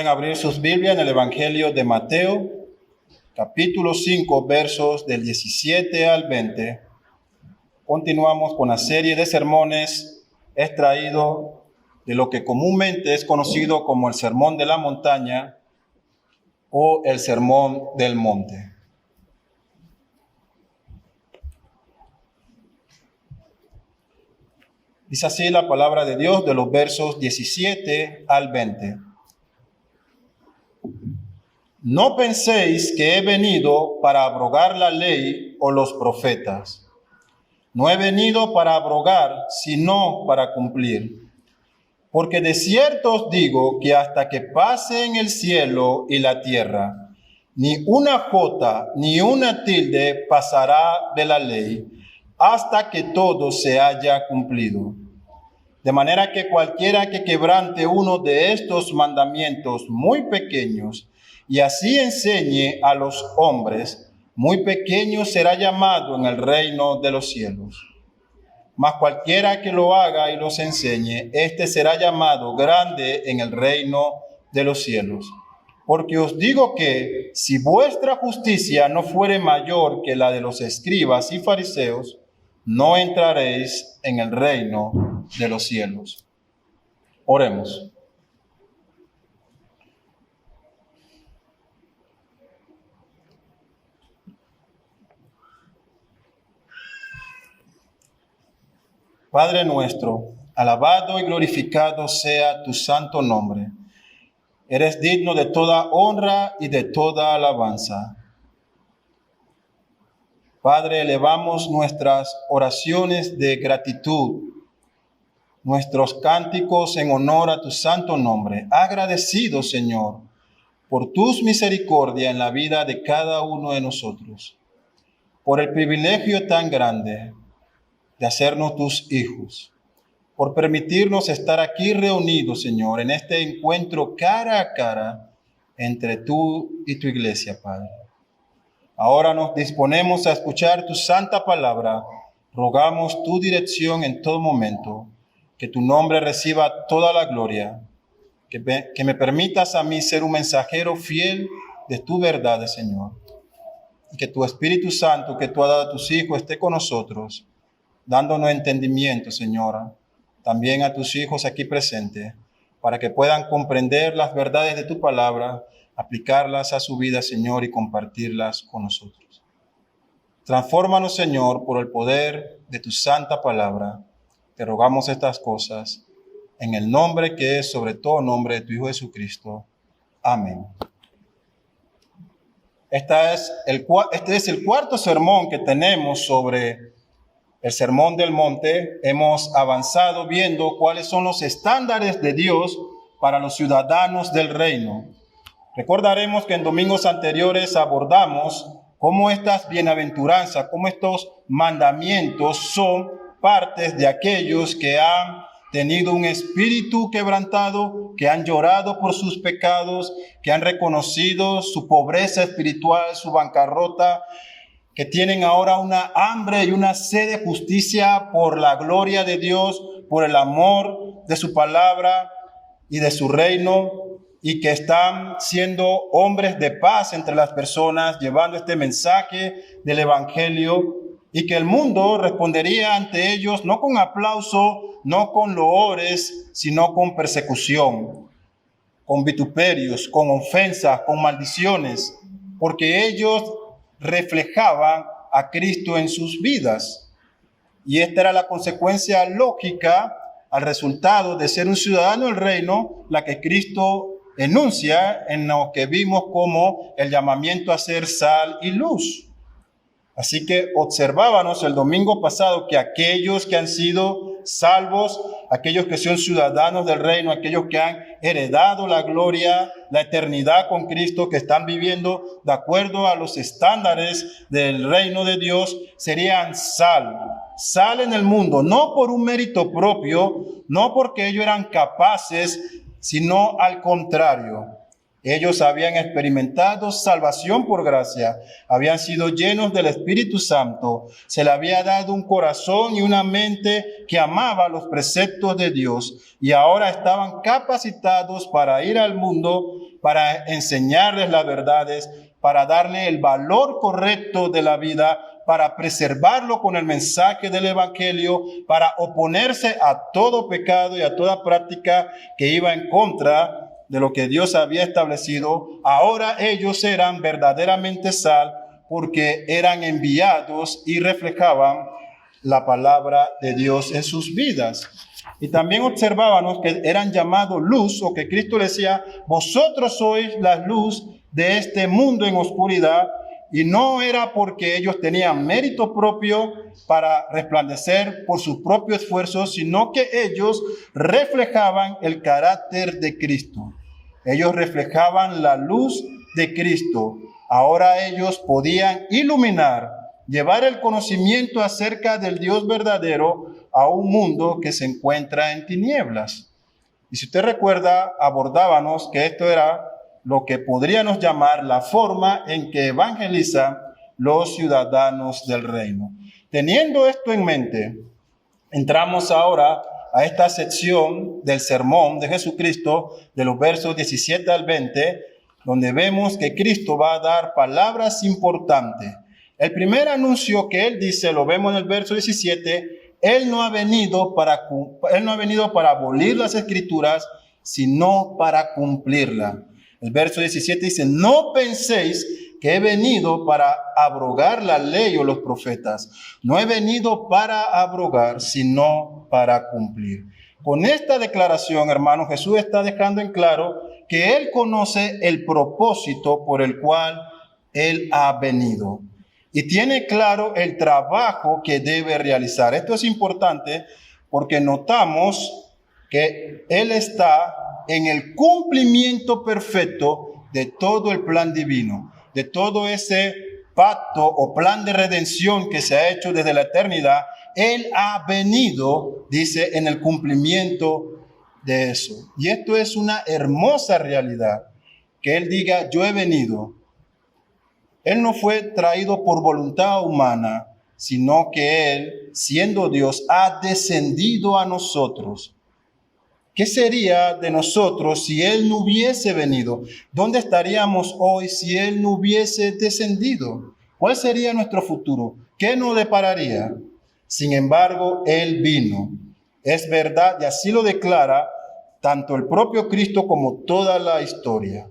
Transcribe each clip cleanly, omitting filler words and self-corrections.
Pueden abrir sus Biblias en el Evangelio de Mateo, capítulo 5, versos del 17 al 20. Continuamos con la serie de sermones extraídos de lo que comúnmente es conocido como el Sermón de la Montaña o el Sermón del Monte. Dice así la palabra de Dios de los versos 17 al 20. No penséis que he venido para abrogar la ley o los profetas. No he venido para abrogar, sino para cumplir. Porque de cierto os digo que hasta que pasen el cielo y la tierra, ni una jota ni una tilde pasará de la ley, hasta que todo se haya cumplido. De manera que cualquiera que quebrante uno de estos mandamientos muy pequeños y así enseñe a los hombres, muy pequeño será llamado en el reino de los cielos. Mas cualquiera que lo haga y los enseñe, éste será llamado grande en el reino de los cielos. Porque os digo que si vuestra justicia no fuere mayor que la de los escribas y fariseos, no entraréis en el reino de los cielos. Oremos. Padre nuestro, alabado y glorificado sea tu santo nombre. Eres digno de toda honra y de toda alabanza. Padre, elevamos nuestras oraciones de gratitud, nuestros cánticos en honor a tu santo nombre. Agradecido, Señor, por tus misericordias en la vida de cada uno de nosotros, por el privilegio tan grande de hacernos tus hijos, por permitirnos estar aquí reunidos, Señor, en este encuentro cara a cara entre tú y tu iglesia, Padre. Ahora nos disponemos a escuchar tu santa palabra. Rogamos tu dirección en todo momento, que tu nombre reciba toda la gloria, que me permitas a mí ser un mensajero fiel de tu verdad, Señor, y que tu Espíritu Santo que tú has dado a tus hijos esté con nosotros, dándonos entendimiento, Señora, también a tus hijos aquí presentes, para que puedan comprender las verdades de tu palabra, aplicarlas a su vida, Señor, y compartirlas con nosotros. Transfórmanos, Señor, por el poder de tu santa palabra. Te rogamos estas cosas en el nombre que es sobre todo nombre de tu Hijo Jesucristo. Amén. Este es el cuarto sermón que tenemos sobre el Sermón del Monte. Hemos avanzado viendo cuáles son los estándares de Dios para los ciudadanos del reino. Recordaremos que en domingos anteriores abordamos cómo estas bienaventuranzas, cómo estos mandamientos son partes de aquellos que han tenido un espíritu quebrantado, que han llorado por sus pecados, que han reconocido su pobreza espiritual, su bancarrota, que tienen ahora una hambre y una sed de justicia por la gloria de Dios, por el amor de su palabra y de su reino, y que están siendo hombres de paz entre las personas, llevando este mensaje del evangelio, y que el mundo respondería ante ellos no con aplauso, no con loores, sino con persecución, con vituperios, con ofensas, con maldiciones, porque ellos reflejaban a Cristo en sus vidas. Y esta era la consecuencia lógica al resultado de ser un ciudadano del reino, la que Cristo enuncia en lo que vimos como el llamamiento a ser sal y luz. Así que observábamos el domingo pasado que aquellos que han sido salvos, aquellos que son ciudadanos del reino, aquellos que han heredado la gloria, la eternidad con Cristo, que están viviendo de acuerdo a los estándares del reino de Dios, serían sal en el mundo, no por un mérito propio, no porque ellos eran capaces, sino al contrario, Ellos habían experimentado salvación por gracia, habían sido llenos del Espíritu Santo, se le había dado un corazón y una mente que amaba los preceptos de Dios y ahora estaban capacitados para ir al mundo, para enseñarles las verdades, para darle el valor correcto de la vida, para preservarlo con el mensaje del Evangelio, para oponerse a todo pecado y a toda práctica que iba en contra de lo que Dios había establecido. Ahora ellos eran verdaderamente sal porque eran enviados y reflejaban la palabra de Dios en sus vidas. Y también observábamos que eran llamados luz, o que Cristo decía, vosotros sois la luz de este mundo en oscuridad, y no era porque ellos tenían mérito propio para resplandecer por su propio esfuerzo, sino que ellos reflejaban el carácter de Cristo. Ellos reflejaban la luz de Cristo. Ahora ellos podían iluminar, llevar el conocimiento acerca del Dios verdadero a un mundo que se encuentra en tinieblas. Y si usted recuerda, abordábamos que esto era lo que podríamos llamar la forma en que evangelizan los ciudadanos del reino. Teniendo esto en mente, entramos ahora a esta sección del sermón de Jesucristo, de los versos 17 al 20, donde vemos que Cristo va a dar palabras importantes. El primer anuncio que él dice, lo vemos en el verso 17, Él no ha venido para abolir las Escrituras, sino para cumplirlas. El verso 17 dice, no penséis que he venido para abrogar la ley o los profetas. No he venido para abrogar, sino para cumplir. Con esta declaración, hermanos, Jesús está dejando en claro que Él conoce el propósito por el cual Él ha venido. Y tiene claro el trabajo que debe realizar. Esto es importante porque notamos que Él está en el cumplimiento perfecto de todo el plan divino, de todo ese pacto o plan de redención que se ha hecho desde la eternidad. Él ha venido, dice, en el cumplimiento de eso. Y esto es una hermosa realidad, que Él diga, yo he venido. Él no fue traído por voluntad humana, sino que Él, siendo Dios, ha descendido a nosotros. ¿Qué sería de nosotros si Él no hubiese venido? ¿Dónde estaríamos hoy si Él no hubiese descendido? ¿Cuál sería nuestro futuro? ¿Qué nos depararía? Sin embargo, Él vino. Es verdad, y así lo declara tanto el propio Cristo como toda la historia.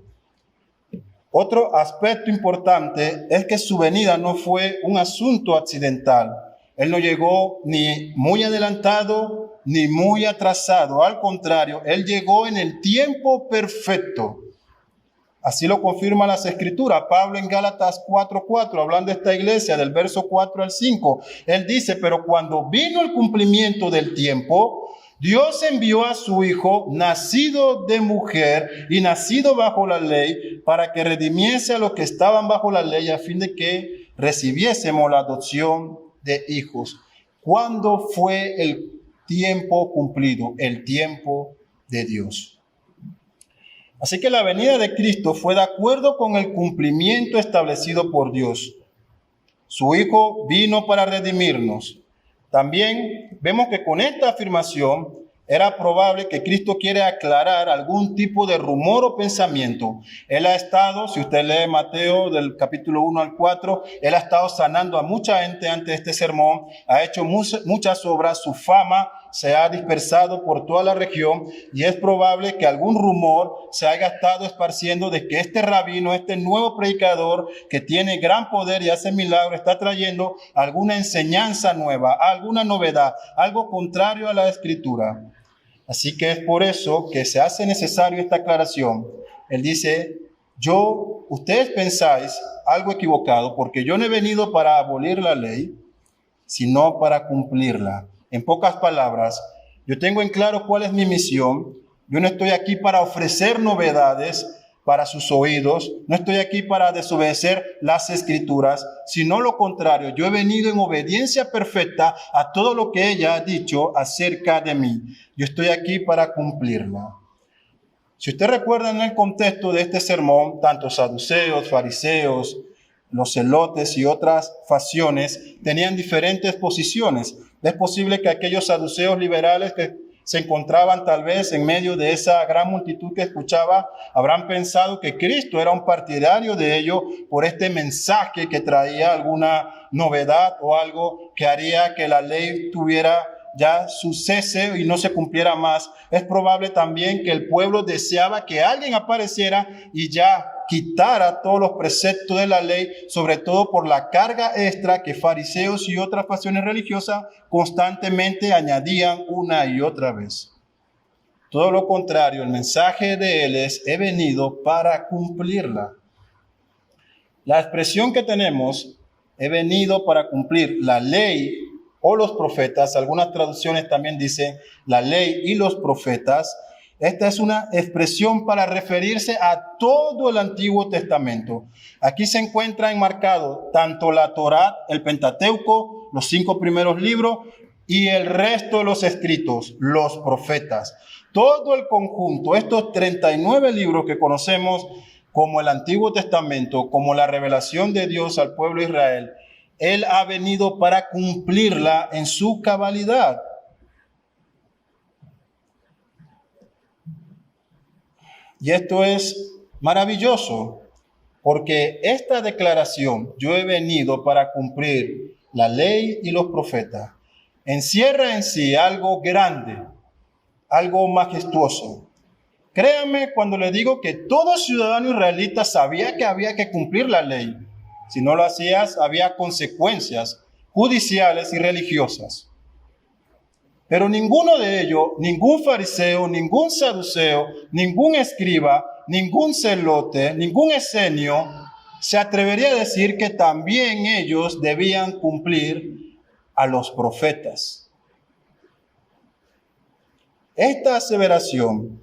Otro aspecto importante es que su venida no fue un asunto accidental. Él no llegó ni muy adelantado ni muy atrasado. Al contrario, Él llegó en el tiempo perfecto. Así lo confirman las Escrituras. Pablo en Gálatas 4:4, hablando de esta iglesia, del verso 4 al 5, él dice, pero cuando vino el cumplimiento del tiempo, Dios envió a su Hijo, nacido de mujer y nacido bajo la ley, para que redimiese a los que estaban bajo la ley, a fin de que recibiésemos la adopción de hijos. ¿Cuándo fue el tiempo cumplido? El tiempo de Dios. Así que la venida de Cristo fue de acuerdo con el cumplimiento establecido por Dios. Su Hijo vino para redimirnos. También vemos que con esta afirmación era probable que Cristo quiere aclarar algún tipo de rumor o pensamiento. Él ha estado, si usted lee Mateo del capítulo 1 al 4, Él ha estado sanando a mucha gente antes de este sermón, ha hecho muchas obras, su fama se ha dispersado por toda la región y es probable que algún rumor se haya estado esparciendo de que este rabino, este nuevo predicador que tiene gran poder y hace milagros, está trayendo alguna enseñanza nueva, alguna novedad, algo contrario a la Escritura. Así que es por eso que se hace necesario esta aclaración. Él dice, ustedes pensáis algo equivocado, porque yo no he venido para abolir la ley, sino para cumplirla. En pocas palabras, yo tengo en claro cuál es mi misión. Yo no estoy aquí para ofrecer novedades para sus oídos. No estoy aquí para desobedecer las Escrituras, sino lo contrario. Yo he venido en obediencia perfecta a todo lo que ella ha dicho acerca de mí. Yo estoy aquí para cumplirla. Si usted recuerda en el contexto de este sermón, tanto saduceos, fariseos, los celotes y otras facciones tenían diferentes posiciones. Es posible que aquellos saduceos liberales que se encontraban tal vez en medio de esa gran multitud que escuchaba, habrán pensado que Cristo era un partidario de ello por este mensaje que traía alguna novedad o algo que haría que la ley tuviera ya su cese y no se cumpliera más. Es probable también que el pueblo deseaba que alguien apareciera y ya quitara todos los preceptos de la ley, sobre todo por la carga extra que fariseos y otras facciones religiosas constantemente añadían una y otra vez. Todo lo contrario, el mensaje de él es: he venido para cumplirla. La expresión que tenemos, he venido para cumplir la ley o los profetas, algunas traducciones también dicen la ley y los profetas. Esta es una expresión para referirse a todo el Antiguo Testamento. Aquí se encuentra enmarcado tanto la Torá, el Pentateuco, los 5 primeros libros, y el resto de los escritos, los profetas. Todo el conjunto, estos 39 libros que conocemos como el Antiguo Testamento, como la revelación de Dios al pueblo de Israel, Él ha venido para cumplirla en su cabalidad. Y esto es maravilloso, porque esta declaración, yo he venido para cumplir la ley y los profetas, encierra en sí algo grande, algo majestuoso. Créanme cuando le digo que todo ciudadano israelita sabía que había que cumplir la ley. Si no lo hacías, había consecuencias judiciales y religiosas. Pero ninguno de ellos, ningún fariseo, ningún saduceo, ningún escriba, ningún celote, ningún esenio, se atrevería a decir que también ellos debían cumplir a los profetas. Esta aseveración,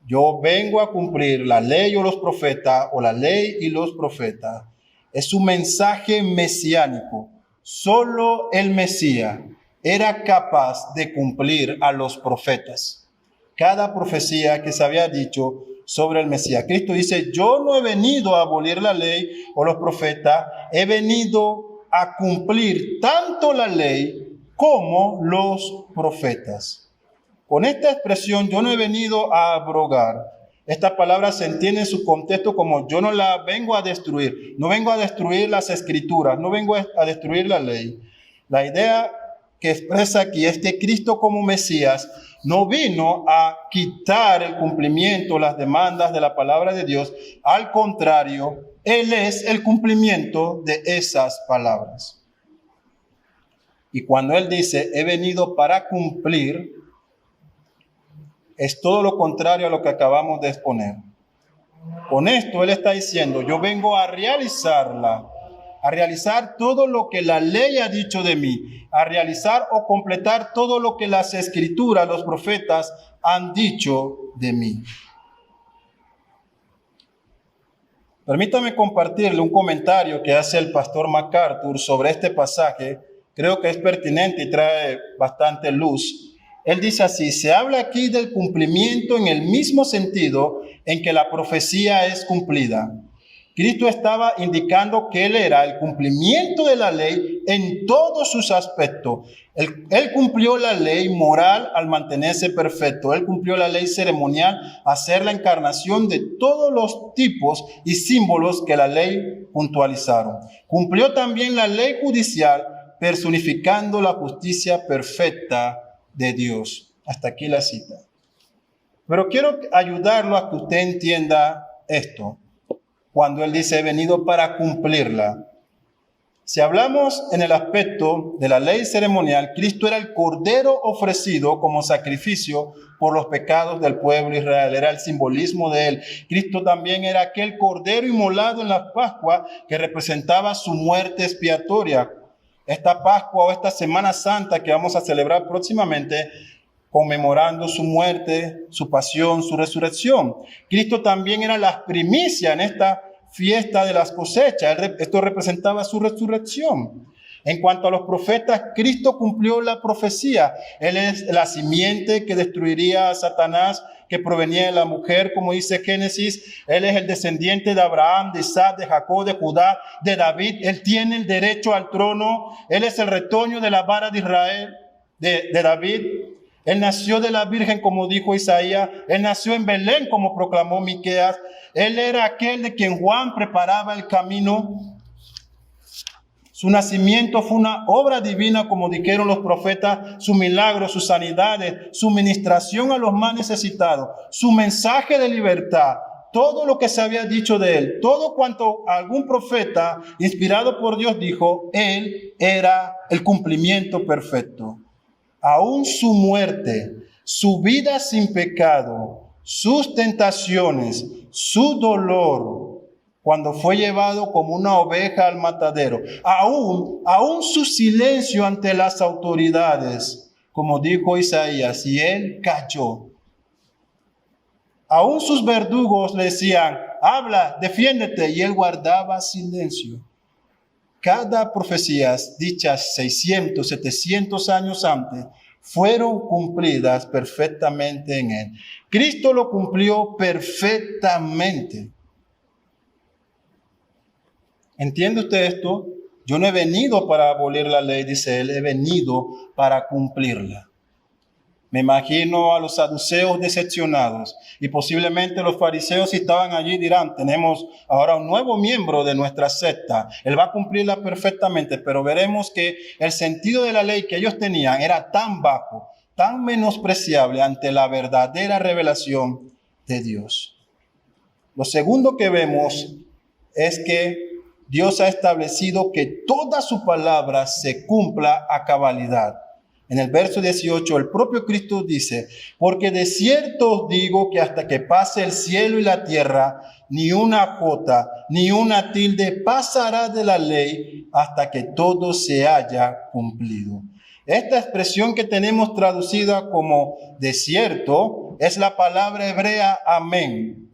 yo vengo a cumplir la ley o los profetas, o la ley y los profetas, es un mensaje mesiánico. Solo el Mesías era capaz de cumplir a los profetas. Cada profecía que se había dicho sobre el Mesías. Cristo dice, yo no he venido a abolir la ley o los profetas, he venido a cumplir tanto la ley como los profetas. Con esta expresión, yo no he venido a abrogar. Esta palabra se entiende en su contexto como yo no la vengo a destruir. No vengo a destruir las escrituras, no vengo a destruir la ley. La idea que expresa aquí es que Cristo como Mesías no vino a quitar el cumplimiento, las demandas de la palabra de Dios. Al contrario, Él es el cumplimiento de esas palabras. Y cuando Él dice, he venido para cumplir, es todo lo contrario a lo que acabamos de exponer. Con esto Él está diciendo, yo vengo a realizarla, a realizar todo lo que la ley ha dicho de mí, a realizar o completar todo lo que las escrituras, los profetas han dicho de mí. Permítame compartirle un comentario que hace el pastor MacArthur sobre este pasaje. Creo que es pertinente y trae bastante luz. Él dice así, se habla aquí del cumplimiento en el mismo sentido en que la profecía es cumplida. Cristo estaba indicando que Él era el cumplimiento de la ley en todos sus aspectos. Él cumplió la ley moral al mantenerse perfecto. Él cumplió la ley ceremonial a ser la encarnación de todos los tipos y símbolos que la ley puntualizaron. Cumplió también la ley judicial, personificando la justicia perfecta de Dios. Hasta aquí la cita. Pero quiero ayudarlo a que usted entienda esto. Cuando Él dice, he venido para cumplirla. Si hablamos en el aspecto de la ley ceremonial, Cristo era el cordero ofrecido como sacrificio por los pecados del pueblo de Israel. Era el simbolismo de Él. Cristo también era aquel cordero inmolado en la Pascua que representaba su muerte expiatoria. Esta Pascua o esta Semana Santa que vamos a celebrar próximamente, conmemorando su muerte, su pasión, su resurrección. Cristo también era las primicias en esta fiesta de las cosechas. Esto representaba su resurrección. En cuanto a los profetas, Cristo cumplió la profecía. Él es la simiente que destruiría a Satanás, que provenía de la mujer, como dice Génesis. Él es el descendiente de Abraham, de Isaac, de Jacob, de Judá, de David. Él tiene el derecho al trono. Él es el retoño de la vara de Israel, de David. Él nació de la Virgen, como dijo Isaías. Él nació en Belén, como proclamó Miqueas. Él era aquel de quien Juan preparaba el camino. Su nacimiento fue una obra divina, como dijeron los profetas. Su milagro, sus sanidades, su ministración a los más necesitados, su mensaje de libertad, todo lo que se había dicho de él, todo cuanto algún profeta inspirado por Dios dijo, él era el cumplimiento perfecto. Aún su muerte, su vida sin pecado, sus tentaciones, su dolor, cuando fue llevado como una oveja al matadero, aún su silencio ante las autoridades, como dijo Isaías, y él cayó. Aún sus verdugos le decían, habla, defiéndete, y él guardaba silencio. Cada profecía dichas 600, 700 años antes fueron cumplidas perfectamente en él. Cristo lo cumplió perfectamente. ¿Entiende usted esto? Yo no he venido para abolir la ley, dice él, he venido para cumplirla. Me imagino a los saduceos decepcionados y posiblemente los fariseos, si estaban allí, dirán, tenemos ahora un nuevo miembro de nuestra secta. Él va a cumplirla perfectamente, pero veremos que el sentido de la ley que ellos tenían era tan bajo, tan menospreciable ante la verdadera revelación de Dios. Lo segundo que vemos es que Dios ha establecido que toda su palabra se cumpla a cabalidad. En el verso 18, el propio Cristo dice, porque de cierto os digo que hasta que pase el cielo y la tierra, ni una jota, ni una tilde pasará de la ley hasta que todo se haya cumplido. Esta expresión que tenemos traducida como de cierto es la palabra hebrea amén.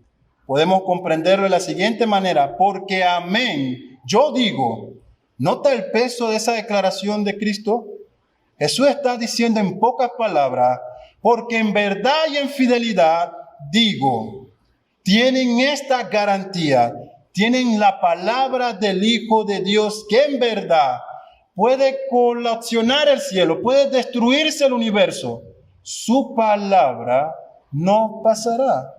Podemos comprenderlo de la siguiente manera, porque amén, yo digo, ¿nota el peso de esa declaración de Cristo? Jesús está diciendo en pocas palabras, porque en verdad y en fidelidad digo, tienen esta garantía, tienen la palabra del Hijo de Dios que en verdad puede colapsar el cielo, puede destruirse el universo. Su palabra no pasará.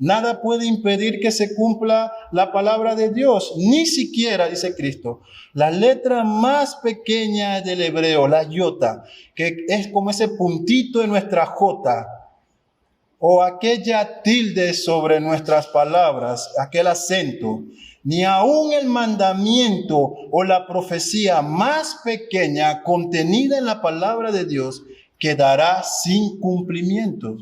Nada puede impedir que se cumpla la palabra de Dios, ni siquiera, dice Cristo, la letra más pequeña del hebreo, la iota, que es como ese puntito de nuestra jota, o aquella tilde sobre nuestras palabras, aquel acento, ni aún el mandamiento o la profecía más pequeña contenida en la palabra de Dios quedará sin cumplimiento.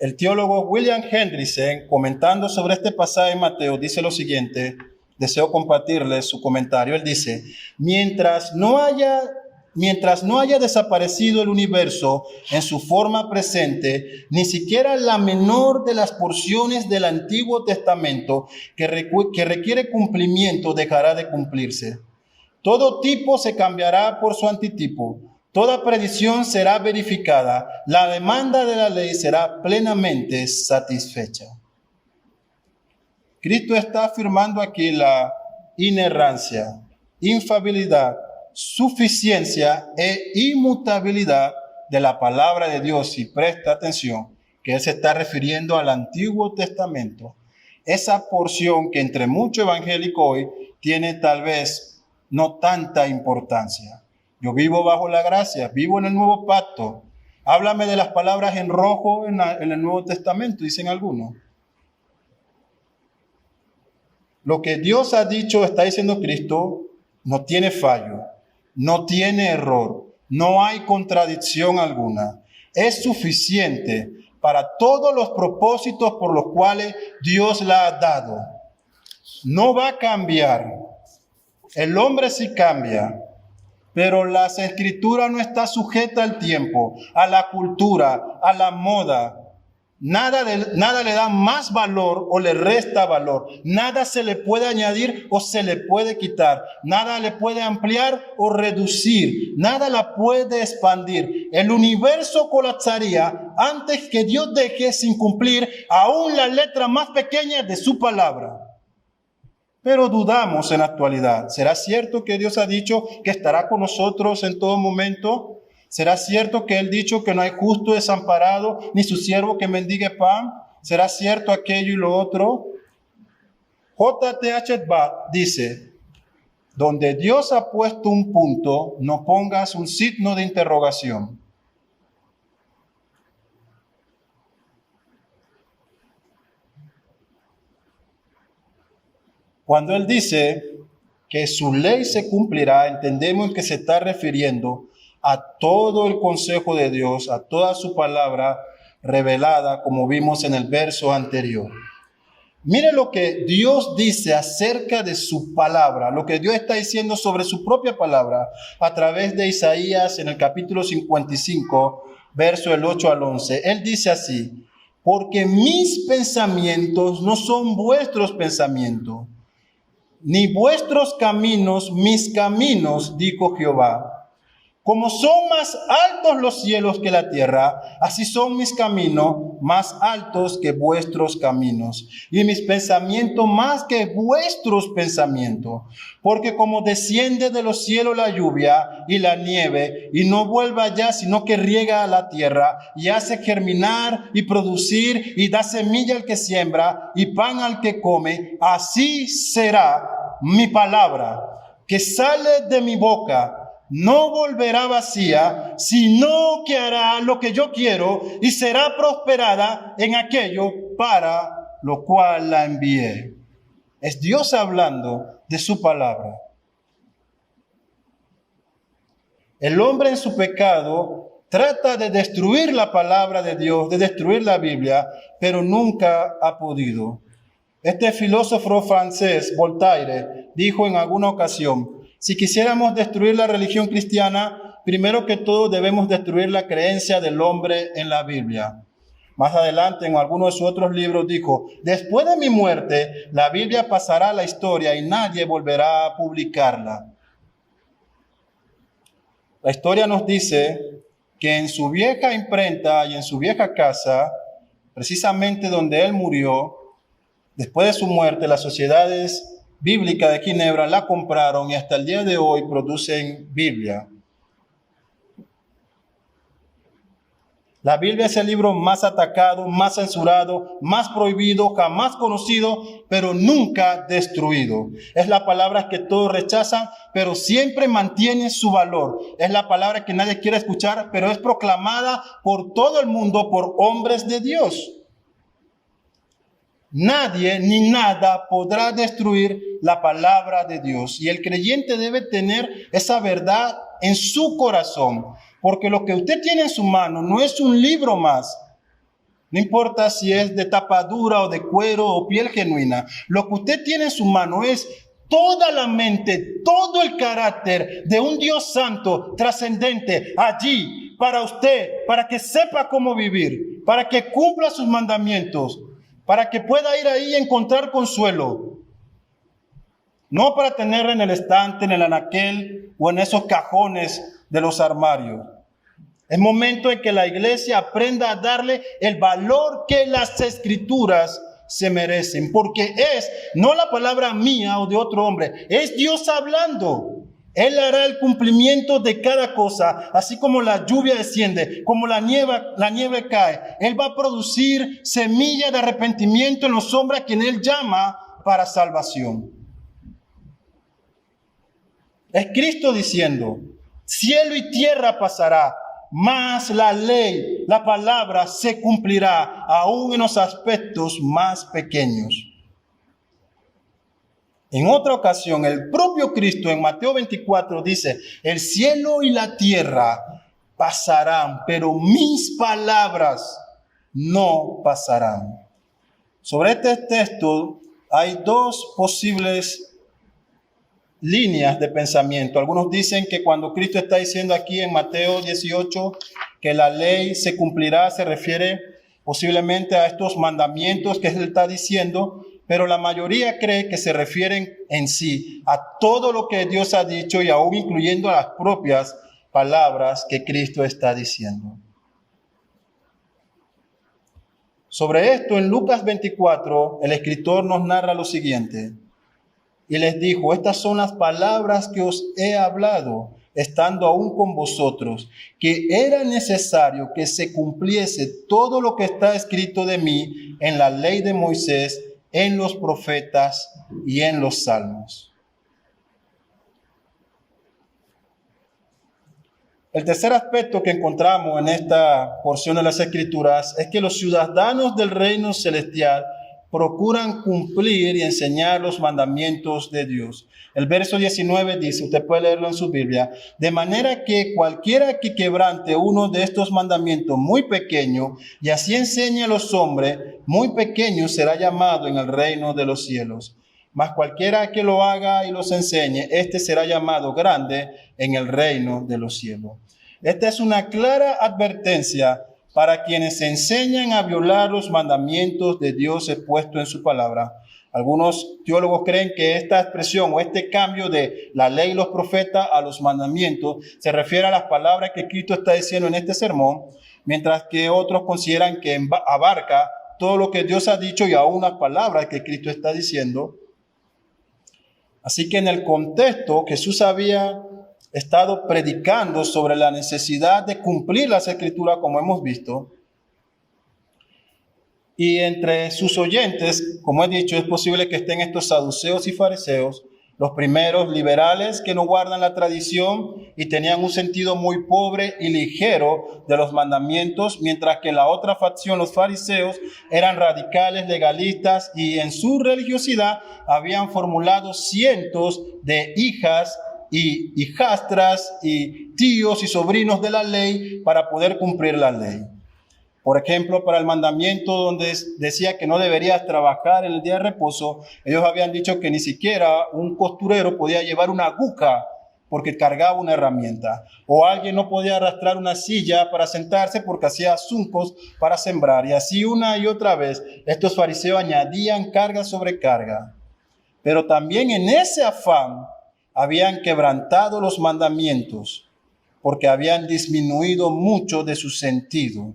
El teólogo William Hendrickson, comentando sobre este pasaje en Mateo, dice lo siguiente, deseo compartirles su comentario. Él dice, mientras no haya desaparecido el universo en su forma presente, ni siquiera la menor de las porciones del Antiguo Testamento que requiere cumplimiento dejará de cumplirse. Todo tipo se cambiará por su antitipo. Toda predicción será verificada. La demanda de la ley será plenamente satisfecha. Cristo está afirmando aquí la inerrancia, infalibilidad, suficiencia e inmutabilidad de la palabra de Dios. Y presta atención, que Él se está refiriendo al Antiguo Testamento. Esa porción que entre muchos evangélicos hoy tiene tal vez no tanta importancia. Yo vivo bajo la gracia, vivo en el nuevo pacto. Háblame de las palabras en rojo en el Nuevo Testamento, dicen algunos. Lo que Dios ha dicho, está diciendo Cristo, no tiene fallo, no tiene error, no hay contradicción alguna. Es suficiente para todos los propósitos por los cuales Dios la ha dado. No va a cambiar. El hombre sí cambia. Pero la escritura no está sujeta al tiempo, a la cultura, a la moda. Nada le da más valor o le resta valor. Nada se le puede añadir o se le puede quitar. Nada le puede ampliar o reducir. Nada la puede expandir. El universo colapsaría antes que Dios deje sin cumplir aún la letra más pequeña de su palabra. Pero dudamos en la actualidad. ¿Será cierto que Dios ha dicho que estará con nosotros en todo momento? ¿Será cierto que Él ha dicho que no hay justo desamparado, ni su siervo que mendigue pan? ¿Será cierto aquello y lo otro? J.T.H. Bach dice, donde Dios ha puesto un punto, no pongas un signo de interrogación. Cuando Él dice que su ley se cumplirá, entendemos que se está refiriendo a todo el consejo de Dios, a toda su palabra revelada, como vimos en el verso anterior. Mire lo que Dios dice acerca de su palabra, lo que Dios está diciendo sobre su propia palabra a través de Isaías en el capítulo 55, verso del 8 al 11. Él dice así, porque mis pensamientos no son vuestros pensamientos, ni vuestros caminos mis caminos, dijo Jehová. Como son más altos los cielos que la tierra, así son mis caminos más altos que vuestros caminos, y mis pensamientos más que vuestros pensamientos. Porque como desciende de los cielos la lluvia y la nieve, y no vuelve allá, sino que riega a la tierra, y hace germinar y producir, y da semilla al que siembra, y pan al que come, así será mi palabra, que sale de mi boca. No volverá vacía, sino que hará lo que yo quiero y será prosperada en aquello para lo cual la envié. Es Dios hablando de su palabra. El hombre en su pecado trata de destruir la palabra de Dios, de destruir la Biblia, pero nunca ha podido. Este filósofo francés, Voltaire, dijo en alguna ocasión, si quisiéramos destruir la religión cristiana, primero que todo debemos destruir la creencia del hombre en la Biblia. Más adelante, en alguno de sus otros libros, dijo, después de mi muerte, la Biblia pasará a la historia y nadie volverá a publicarla. La historia nos dice que en su vieja imprenta y en su vieja casa, precisamente donde él murió, después de su muerte, las sociedades bíblicas de Ginebra la compraron y hasta el día de hoy producen Biblia. La Biblia es el libro más atacado, más censurado, más prohibido, jamás conocido, pero nunca destruido. Es la palabra que todos rechazan, pero siempre mantiene su valor. Es la palabra que nadie quiere escuchar, pero es proclamada por todo el mundo por hombres de Dios. Nadie ni nada podrá destruir la palabra de Dios. Y el creyente debe tener esa verdad en su corazón. Porque lo que usted tiene en su mano no es un libro más. No importa si es de tapa dura o de cuero o piel genuina. Lo que usted tiene en su mano es toda la mente, todo el carácter de un Dios santo, trascendente, allí para usted, para que sepa cómo vivir, para que cumpla sus mandamientos, para que pueda ir ahí y encontrar consuelo. No para tenerla en el estante, en el anaquel o en esos cajones de los armarios. Es momento en que la iglesia aprenda a darle el valor que las escrituras se merecen. Porque es no la palabra mía o de otro hombre, es Dios hablando. Él hará el cumplimiento de cada cosa, así como la lluvia desciende, como la nieve cae. Él va a producir semilla de arrepentimiento en los hombres a quien Él llama para salvación. Es Cristo diciendo, cielo y tierra pasará, mas la ley, la palabra se cumplirá, aún en los aspectos más pequeños. En otra ocasión, el propio Cristo en Mateo 24 dice, el cielo y la tierra pasarán, pero mis palabras no pasarán. Sobre este texto hay dos posibles líneas de pensamiento. Algunos dicen que cuando Cristo está diciendo aquí en Mateo 18 que la ley se cumplirá, se refiere posiblemente a estos mandamientos que él está diciendo, pero la mayoría cree que se refieren en sí a todo lo que Dios ha dicho y aún incluyendo las propias palabras que Cristo está diciendo. Sobre esto, en Lucas 24, el escritor nos narra lo siguiente. Y les dijo, estas son las palabras que os he hablado, estando aún con vosotros, que era necesario que se cumpliese todo lo que está escrito de mí en la ley de Moisés, en los profetas y en los salmos. El tercer aspecto que encontramos en esta porción de las Escrituras es que los ciudadanos del reino celestial procuran cumplir y enseñar los mandamientos de Dios. El verso 19 dice, usted puede leerlo en su Biblia, de manera que cualquiera que quebrante uno de estos mandamientos muy pequeño y así enseñe a los hombres, muy pequeño será llamado en el reino de los cielos. Mas cualquiera que lo haga y los enseñe, este será llamado grande en el reino de los cielos. Esta es una clara advertencia para quienes enseñan a violar los mandamientos de Dios expuestos en su palabra. Algunos teólogos creen que esta expresión o este cambio de la ley y los profetas a los mandamientos se refiere a las palabras que Cristo está diciendo en este sermón, mientras que otros consideran que abarca todo lo que Dios ha dicho y aún las palabras que Cristo está diciendo. Así que en el contexto, Jesús había estado predicando sobre la necesidad de cumplir las Escrituras, como hemos visto. Y entre sus oyentes, como he dicho, es posible que estén estos saduceos y fariseos, los primeros liberales que no guardan la tradición y tenían un sentido muy pobre y ligero de los mandamientos, mientras que la otra facción, los fariseos, eran radicales, legalistas y en su religiosidad habían formulado cientos de hijas y hijastras y tíos y sobrinos de la ley para poder cumplir la ley. Por ejemplo, para el mandamiento donde decía que no deberías trabajar en el día de reposo, ellos habían dicho que ni siquiera un costurero podía llevar una aguja porque cargaba una herramienta. O alguien no podía arrastrar una silla para sentarse porque hacía juncos para sembrar. Y así una y otra vez estos fariseos añadían carga sobre carga. Pero también en ese afán habían quebrantado los mandamientos porque habían disminuido mucho de su sentido.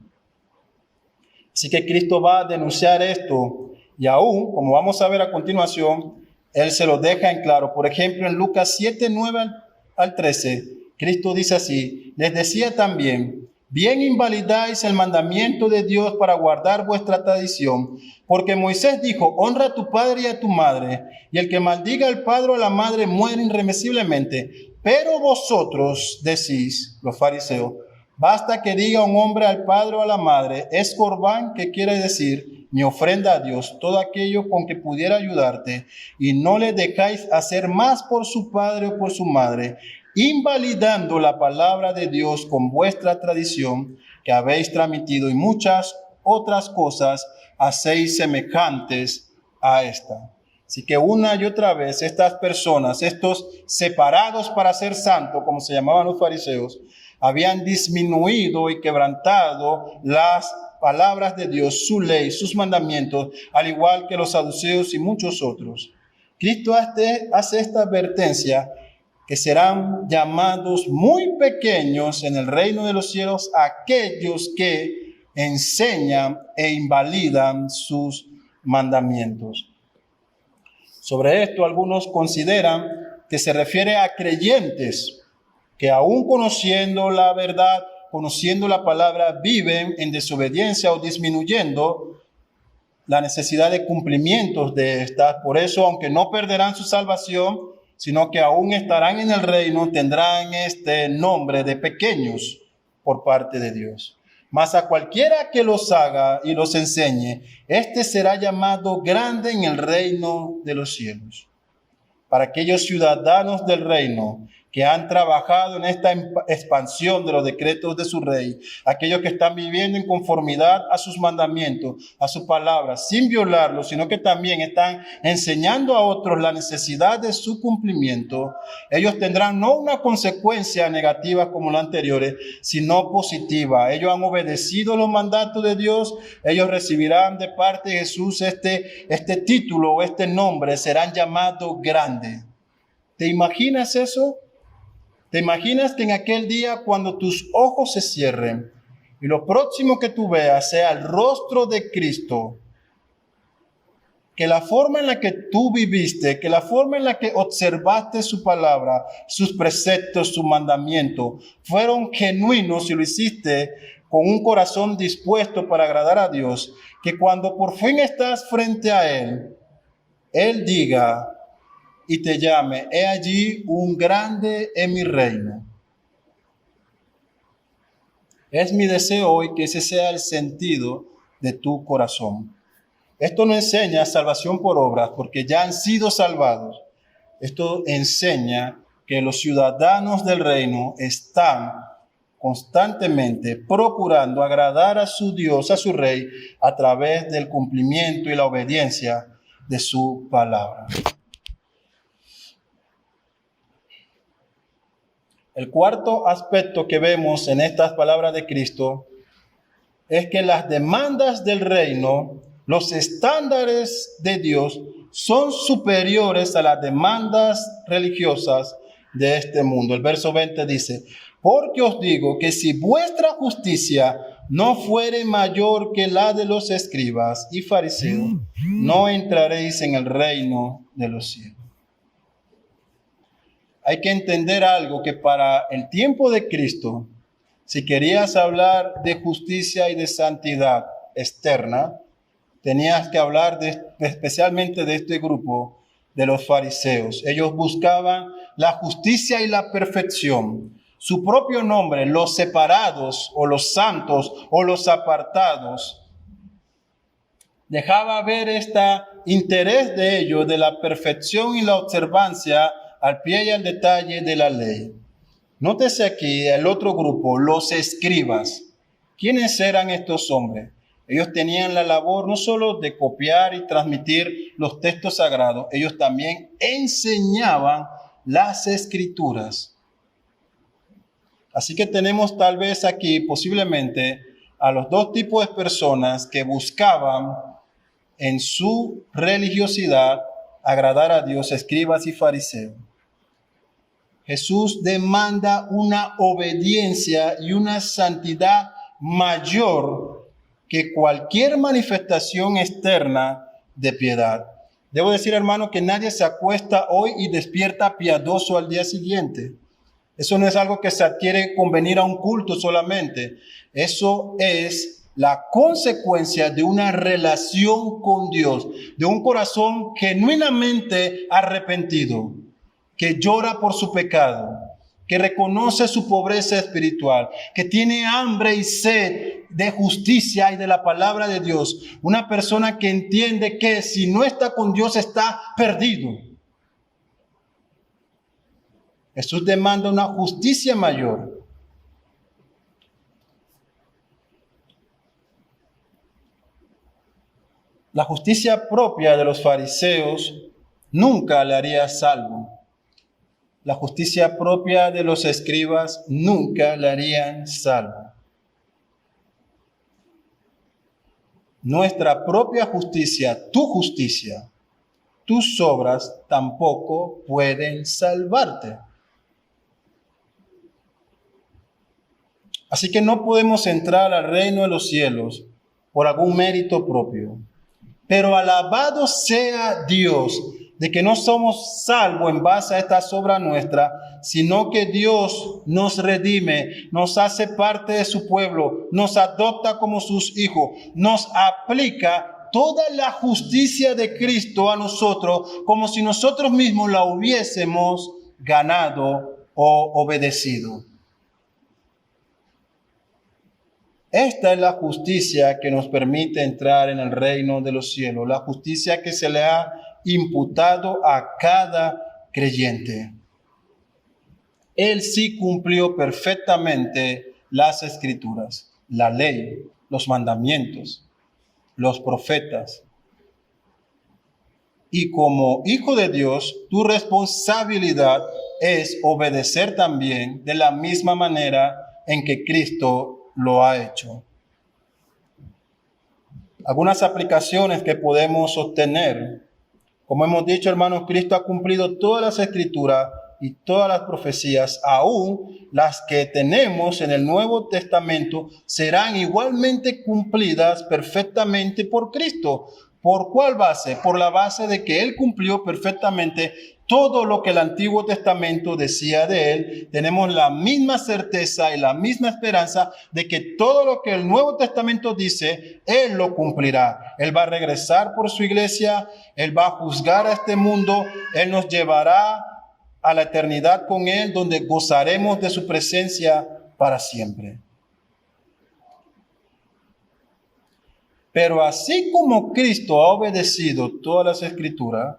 Así que Cristo va a denunciar esto y aún, como vamos a ver a continuación, Él se lo deja en claro. Por ejemplo, en Lucas 7, 9 al 13, Cristo dice así, les decía también, bien invalidáis el mandamiento de Dios para guardar vuestra tradición, porque Moisés dijo, honra a tu padre y a tu madre, y el que maldiga al padre o a la madre muere irremisiblemente. Pero vosotros decís, los fariseos, basta que diga un hombre al padre o a la madre, es corbán, que quiere decir, mi ofrenda a Dios, todo aquello con que pudiera ayudarte, y no le dejáis hacer más por su padre o por su madre, invalidando la palabra de Dios con vuestra tradición que habéis transmitido, y muchas otras cosas hacéis semejantes a esta. Así que una y otra vez estas personas, estos separados para ser santos, como se llamaban los fariseos, habían disminuido y quebrantado las palabras de Dios, su ley, sus mandamientos, al igual que los saduceos y muchos otros. Cristo hace esta advertencia que serán llamados muy pequeños en el reino de los cielos aquellos que enseñan e invalidan sus mandamientos. Sobre esto, algunos consideran que se refiere a creyentes que aún conociendo la verdad, conociendo la palabra, viven en desobediencia o disminuyendo la necesidad de cumplimientos de esta. Por eso, aunque no perderán su salvación, sino que aún estarán en el reino, tendrán este nombre de pequeños por parte de Dios. Mas a cualquiera que los haga y los enseñe, este será llamado grande en el reino de los cielos. Para aquellos ciudadanos del reino que han trabajado en esta expansión de los decretos de su rey, aquellos que están viviendo en conformidad a sus mandamientos, a su palabra, sin violarlos, sino que también están enseñando a otros la necesidad de su cumplimiento, ellos tendrán no una consecuencia negativa como las anteriores, sino positiva. Ellos han obedecido los mandatos de Dios, ellos recibirán de parte de Jesús este título o este nombre, serán llamados grandes. ¿Te imaginas eso? ¿Te imaginas que en aquel día, cuando tus ojos se cierren y lo próximo que tú veas sea el rostro de Cristo, que la forma en la que tú viviste, que la forma en la que observaste su palabra, sus preceptos, su mandamiento, fueron genuinos y lo hiciste con un corazón dispuesto para agradar a Dios, que cuando por fin estás frente a Él diga y te llame, he allí un grande en mi reino. Es mi deseo hoy que ese sea el sentido de tu corazón. Esto no enseña salvación por obras, porque ya han sido salvados. Esto enseña que los ciudadanos del reino están constantemente procurando agradar a su Dios, a su Rey, a través del cumplimiento y la obediencia de su palabra. El cuarto aspecto que vemos en estas palabras de Cristo es que las demandas del reino, los estándares de Dios, son superiores a las demandas religiosas de este mundo. El verso 20 dice, porque os digo que si vuestra justicia no fuere mayor que la de los escribas y fariseos, no entraréis en el reino de los cielos. Hay que entender algo, que para el tiempo de Cristo, si querías hablar de justicia y de santidad externa, tenías que hablar especialmente de este grupo de los fariseos. Ellos buscaban la justicia y la perfección. Su propio nombre, los separados o los santos o los apartados, dejaba ver este interés de ellos de la perfección y la observancia al pie y al detalle de la ley. Nótese aquí el otro grupo, los escribas. ¿Quiénes eran estos hombres? Ellos tenían la labor no solo de copiar y transmitir los textos sagrados, ellos también enseñaban las escrituras. Así que tenemos tal vez aquí posiblemente a los dos tipos de personas que buscaban en su religiosidad agradar a Dios, escribas y fariseos. Jesús demanda una obediencia y una santidad mayor que cualquier manifestación externa de piedad. Debo decir, hermano, que nadie se acuesta hoy y despierta piadoso al día siguiente. Eso no es algo que se adquiere con venir a un culto solamente. Eso es la consecuencia de una relación con Dios, de un corazón genuinamente arrepentido, que llora por su pecado, que reconoce su pobreza espiritual, que tiene hambre y sed de justicia y de la palabra de Dios. Una persona que entiende que si no está con Dios está perdido. Jesús demanda una justicia mayor. La justicia propia de los fariseos nunca le haría salvo. La justicia propia de los escribas nunca le harían salvo. Nuestra propia justicia, tu justicia, tus obras tampoco pueden salvarte. Así que no podemos entrar al reino de los cielos por algún mérito propio. Pero alabado sea Dios de que no somos salvos en base a esta obra nuestra, sino que Dios nos redime, nos hace parte de su pueblo, nos adopta como sus hijos, nos aplica toda la justicia de Cristo a nosotros, como si nosotros mismos la hubiésemos ganado o obedecido. Esta es la justicia que nos permite entrar en el reino de los cielos, la justicia que se le ha imputado a cada creyente. Él sí cumplió perfectamente las Escrituras, la ley, los mandamientos, los profetas. Y como hijo de Dios, tu responsabilidad es obedecer también de la misma manera en que Cristo lo ha hecho. Algunas aplicaciones que podemos obtener. Como hemos dicho, hermanos, Cristo ha cumplido todas las Escrituras y todas las profecías, aún las que tenemos en el Nuevo Testamento, serán igualmente cumplidas perfectamente por Cristo. ¿Por cuál base? Por la base de que Él cumplió perfectamente todo lo que el Antiguo Testamento decía de Él. Tenemos la misma certeza y la misma esperanza de que todo lo que el Nuevo Testamento dice, Él lo cumplirá. Él va a regresar por su iglesia, Él va a juzgar a este mundo, Él nos llevará a la eternidad con Él, donde gozaremos de su presencia para siempre. Pero así como Cristo ha obedecido todas las Escrituras,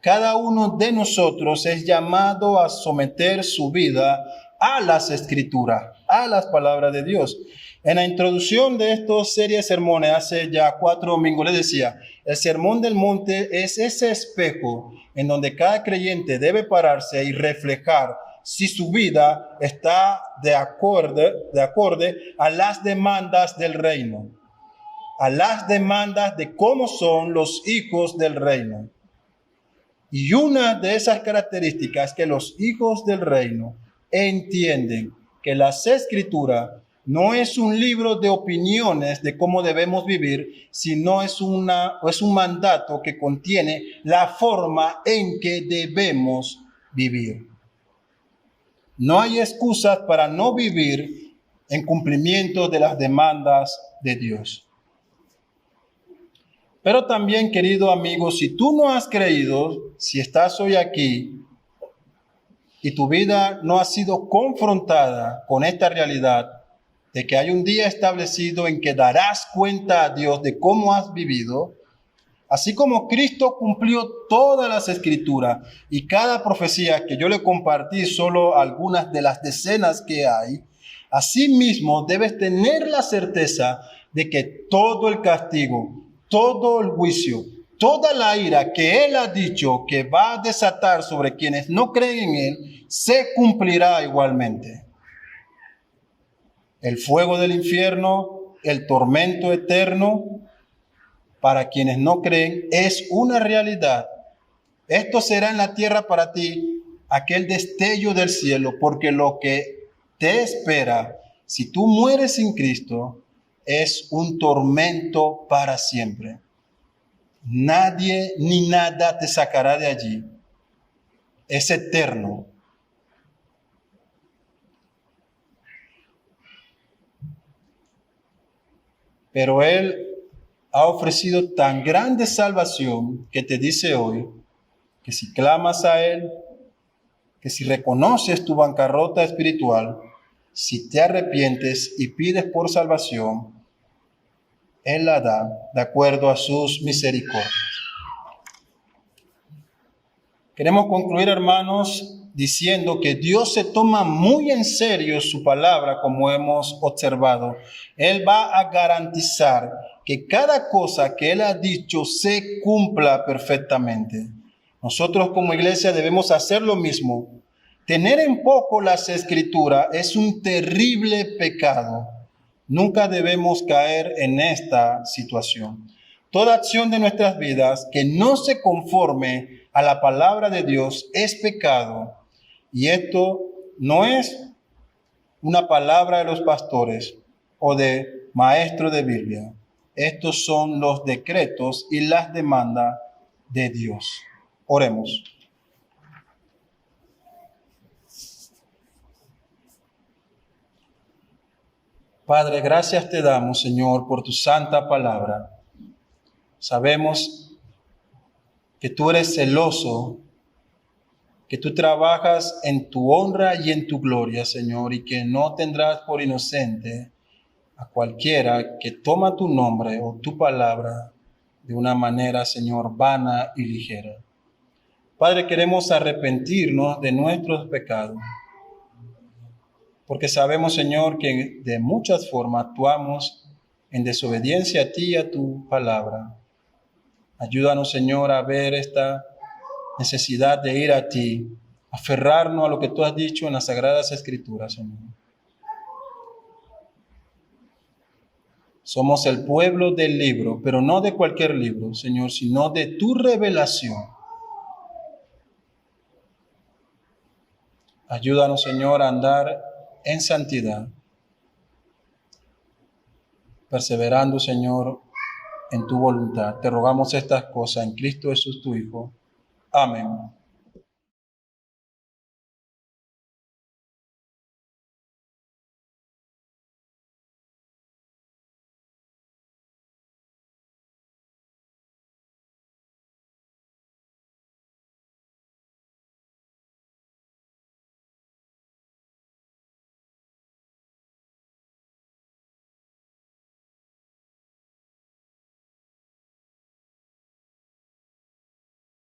cada uno de nosotros es llamado a someter su vida a las Escrituras, a las palabras de Dios. En la introducción de esta serie de sermones, hace ya 4 domingos, les decía, el Sermón del Monte es ese espejo en donde cada creyente debe pararse y reflejar si su vida está de acorde a las demandas del reino, a las demandas de cómo son los hijos del reino. Y una de esas características es que los hijos del reino entienden que las Escrituras no es un libro de opiniones de cómo debemos vivir, sino es un mandato que contiene la forma en que debemos vivir. No hay excusas para no vivir en cumplimiento de las demandas de Dios. Pero también, querido amigo, si tú no has creído, si estás hoy aquí y tu vida no ha sido confrontada con esta realidad de que hay un día establecido en que darás cuenta a Dios de cómo has vivido, así como Cristo cumplió todas las Escrituras y cada profecía que yo le compartí, solo algunas de las decenas que hay, asimismo debes tener la certeza de que todo el castigo, todo el juicio, toda la ira que Él ha dicho que va a desatar sobre quienes no creen en Él, se cumplirá igualmente. El fuego del infierno, el tormento eterno, para quienes no creen, es una realidad. Esto será en la tierra para ti aquel destello del cielo, porque lo que te espera, si tú mueres sin Cristo, es un tormento para siempre. Nadie ni nada te sacará de allí. Es eterno. Pero Él ha ofrecido tan grande salvación que te dice hoy que si clamas a Él, que si reconoces tu bancarrota espiritual, si te arrepientes y pides por salvación, Él la da de acuerdo a sus misericordias. Queremos concluir, hermanos, diciendo que Dios se toma muy en serio su palabra, como hemos observado. Él va a garantizar que cada cosa que Él ha dicho se cumpla perfectamente. Nosotros como iglesia debemos hacer lo mismo. Tener en poco las Escrituras es un terrible pecado. Nunca debemos caer en esta situación. Toda acción de nuestras vidas que no se conforme a la palabra de Dios es pecado. Y esto no es una palabra de los pastores o de maestros de Biblia. Estos son los decretos y las demandas de Dios. Oremos. Padre, gracias te damos, Señor, por tu santa palabra. Sabemos que tú eres celoso, que tú trabajas en tu honra y en tu gloria, Señor, y que no tendrás por inocente a cualquiera que toma tu nombre o tu palabra de una manera, Señor, vana y ligera. Padre, queremos arrepentirnos de nuestros pecados, porque sabemos, Señor, que de muchas formas actuamos en desobediencia a ti y a tu palabra. Ayúdanos, Señor, a ver esta necesidad de ir a ti, aferrarnos a lo que tú has dicho en las Sagradas Escrituras, Señor. Somos el pueblo del libro, pero no de cualquier libro, Señor, sino de tu revelación. Ayúdanos, Señor, a andar en santidad, perseverando, Señor, en tu voluntad. Te rogamos estas cosas en Cristo Jesús, tu Hijo. Amén.